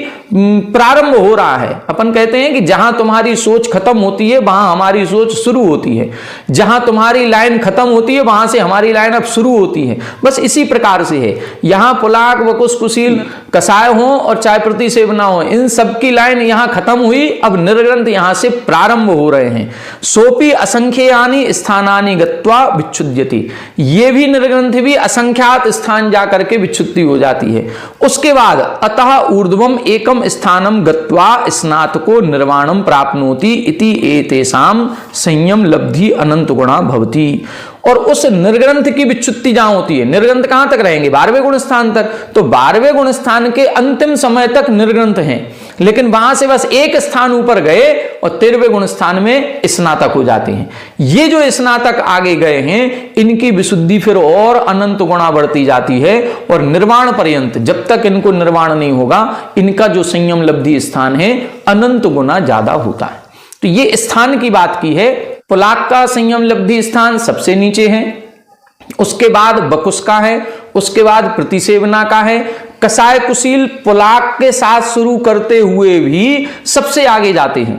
प्रारंभ हो रहा है। अपन कहते हैं कि जहां तुम्हारी सोच खत्म होती है वहां हमारी सोच शुरू होती है, जहां तुम्हारी लाइन खत्म होती है वहां से हमारी लाइन अब शुरू होती है। बस इसी प्रकार से है, यहां पुलाक, बकुश, कुशील, कसाय हो और चाहे प्रतिसेवना हो, इन सबकी लाइन यहां खत्म हुई, अब निर्ग्रंथ यहां से प्रारंभ हो रहे हैं। सोपी असंख्यानि स्थानानि गत्वा विच्छुद्यति, ये भी निर्ग्रंथ भी असंख्यात स्थान जाकर के विच्छुत्ति हो जाती है। उसके बाद अतः ऊर्ध्वम एकम स्थानम गत्वा स्नातको निर्वाणम प्राप्नोति इति एतेषाम संयम लब्धि अनंत गुणा भवति। और उस निर्ग्रंथ की विच्छुत्ति जहां होती है, निर्ग्रंथ कहां तक रहेंगे? 12वें गुण स्थान तक। तो 12वें गुण स्थान के अंतिम समय तक निर्ग्रंथ हैं, लेकिन वहां से बस एक स्थान ऊपर गए और 13वें गुण स्थान में स्नातक हो जाते हैं। ये जो स्नातक आगे गए हैं इनकी विशुद्धि फिर और अनंत गुणा बढ़ती जाती है, और निर्वाण पर्यंत जब तक इनको निर्वाण नहीं होगा इनका जो संयम लब्धि स्थान है अनंत गुना ज्यादा होता है। तो ये स्थान की बात की है। पुलाक का संयम लब्धि स्थान सबसे नीचे है, उसके बाद बकुश का है, उसके बाद प्रतिसेवना का है, कसाय कुशील पुलाक के साथ शुरू करते हुए भी सबसे आगे जाते हैं,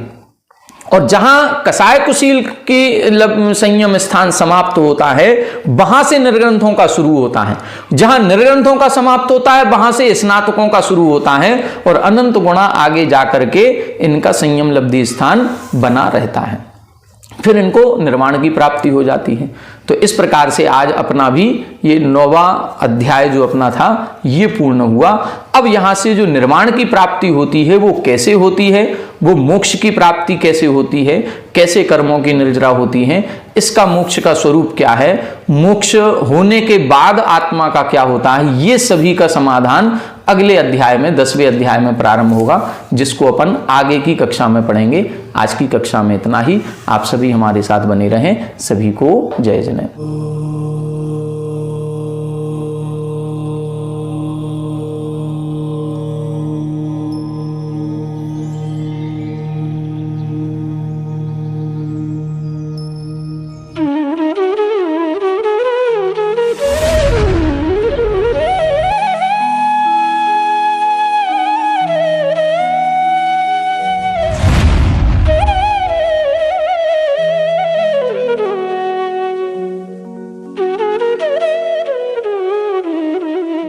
और जहां कसाय कुशील की संयम स्थान समाप्त होता है वहां से निर्ग्रंथों का शुरू होता है, जहां निर्ग्रंथों का समाप्त होता है वहां से स्नातकों का शुरू होता है, और अनंत गुणा आगे जाकर के इनका संयम लब्धि स्थान बना रहता है, फिर इनको निर्वाण की प्राप्ति हो जाती है। तो इस प्रकार से आज अपना भी ये 9वां अध्याय जो अपना था ये पूर्ण हुआ। अब यहां से जो निर्वाण की प्राप्ति होती है वो कैसे होती है, वो मोक्ष की प्राप्ति कैसे होती है, कैसे कर्मों की निर्जरा होती है, इसका मोक्ष का स्वरूप क्या है, मोक्ष होने के बाद आत्मा का क्या होता है, ये सभी का समाधान अगले अध्याय में 10वें अध्याय में प्रारंभ होगा, जिसको अपन आगे की कक्षा में पढ़ेंगे। आज की कक्षा में इतना ही। आप सभी हमारे साथ बने रहें। सभी को जय जय।